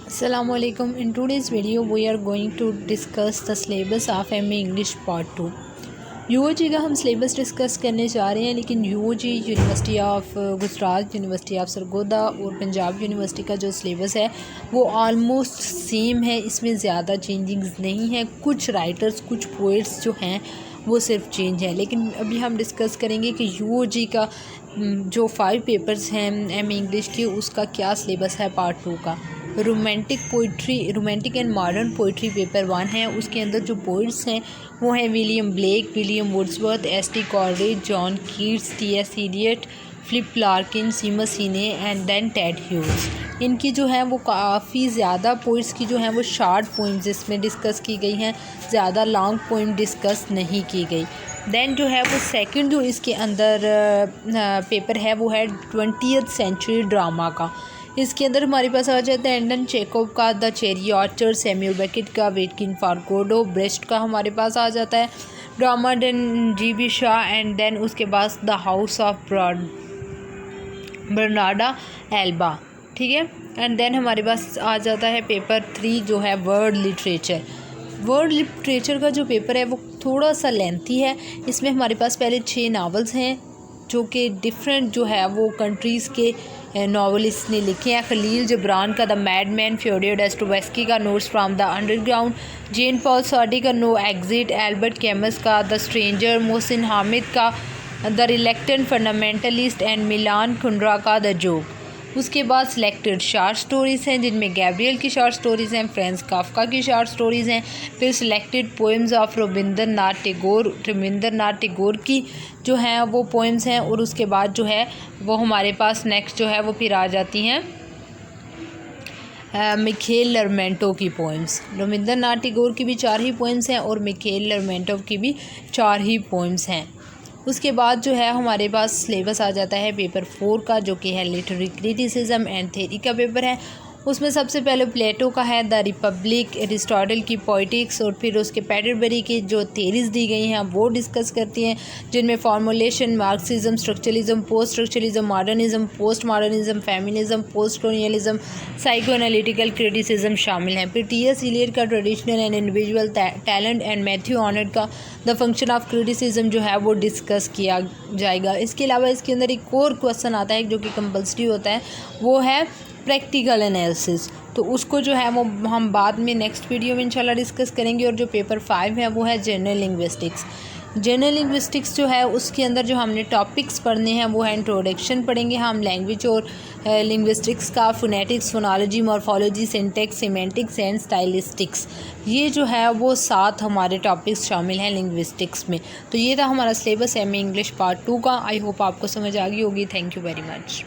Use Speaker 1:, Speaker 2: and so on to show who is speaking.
Speaker 1: Assalamualaikum. In today's video we are going to discuss the syllabus of MA English Part 2. UOG का हम syllabus discuss करने जा रहे हैं, लेकिन UOG university of Gujarat, university of Sargodha और पंजाब यूनिवर्सिटी का जो सिलेबस है वो ऑलमोस्ट सेम है। इसमें ज़्यादा चेंजिंग्स नहीं है। कुछ राइटर्स, कुछ पोइट्स जो हैं वो सिर्फ चेंज है। लेकिन अभी हम डिस्कस करेंगे कि UOG का जो 5 पेपर्स हैं MA इंग्लिश के, उसका क्या सिलेबस है पार्ट 2 का। Romantic and modern poetry paper 1 है। उसके अंदर जो पोइट्स हैं वो हैं William Blake, William Wordsworth, S.T. Coleridge, John Keats, T.S. Eliot, Philip Larkin, Seamus Heaney and then Ted Hughes. इनकी जो है वो काफ़ी ज़्यादा पोइट्स की जो है वो शॉर्ट पोइम्स इसमें डिस्कस की गई हैं, ज़्यादा लॉन्ग पोइम डिस्कस नहीं की गई। देन जो है वो सेकंड जो इसके अंदर पेपर है वो है 20th सेंचुरी ड्रामा का। इसके अंदर हमारे पास आ जाता है एंडन चेकोव का the cherry orchard, Samuel Beckett का वेटकिन फॉर गोडो, ब्रेस्ट का हमारे पास आ जाता है drama then G.B. Shaw and then उसके बाद the house of Bernarda Alba. ठीक है। एंड देन हमारे पास आ जाता है पेपर 3 जो है वर्ल्ड लिटरेचर। वर्ल्ड लिटरेचर का जो पेपर है वो थोड़ा सा लेंथी है। इसमें हमारे पास पहले 6 नावल्स हैं जो कि डिफरेंट जो है वो कंट्रीज़ के नॉवलिस्ट ने लिखे हैं। खलील जिब्रान का द मैडमैन, फ्योडोर दोस्तोयेव्स्की का notes from the underground, Jean Paul Sartre का नो एग्जिट, एल्बर्ट कैमस का द स्ट्रेंजर, मोहसिन हामिद का the reluctant fundamentalist and Milan Kundera का द जोक। उसके बाद सिलेक्टेड शॉर्ट स्टोरीज़ हैं जिनमें गैब्रियल की शॉर्ट स्टोरीज़ हैं, फ्रांज काफ्का की शॉर्ट स्टोरीज़ हैं। फिर selected poems of Rabindranath Tagore की जो हैं वो पोएम्स हैं। और उसके बाद जो है वो हमारे पास नेक्स्ट जो है वो फिर आ जाती हैं मिखेल लर्मेंटो की पोएम्स। रविंद्रनाथ टैगोर की भी 4 ही पोएम्स हैं और मिखेल लर्मेंटो की भी 4 ही पोएम्स हैं। उसके बाद जो है हमारे पास सिलेबस आ जाता है पेपर 4 का, जो कि है लिटरेरी क्रिटिसिज्म एंड थ्योरी का पेपर है। उसमें सबसे पहले प्लेटो का है द रिपब्लिक, एरिस्टोटल की पोइटिक्स, और फिर उसके पैटरबरी की जो थेरीज दी गई हैं वो डिस्कस करती हैं, जिनमें formulation, Marxism, structuralism, post structuralism, modernism, post modernism, feminism, post colonialism, psycho analytical criticism शामिल हैं। फिर T.S. एलियट का traditional and individual talent and Matthew Arnold का द फंक्शन ऑफ क्रिटिसिज्म जो है वो डिस्कस किया जाएगा। इसके अलावा इसके अंदर एक और क्वेश्चन आता है जो कि कंपल्सरी होता है, वो है प्रैक्टिकल एनालिसिस। तो उसको जो है वो हम बाद में नेक्स्ट वीडियो में इंशाल्लाह डिस्कस करेंगे। और जो पेपर 5 है वो है जनरल लिंग्विस्टिक्स। जनरल लिंग्विस्टिक्स जो है उसके अंदर जो हमने टॉपिक्स पढ़ने हैं वो है इंट्रोडक्शन पढ़ेंगे हम लैंग्वेज और लिंग्विस्टिक्स का, phonetics, phonology, morphology, syntax, semantics and stylistics. ये जो है वो 7 हमारे टॉपिक्स शामिल हैं लिंग्विस्टिक्स में। तो ये था हमारा सिलेबस MA इंग्लिश पार्ट 2 का। आई होप आपको समझ आ गई होगी। Thank you very much.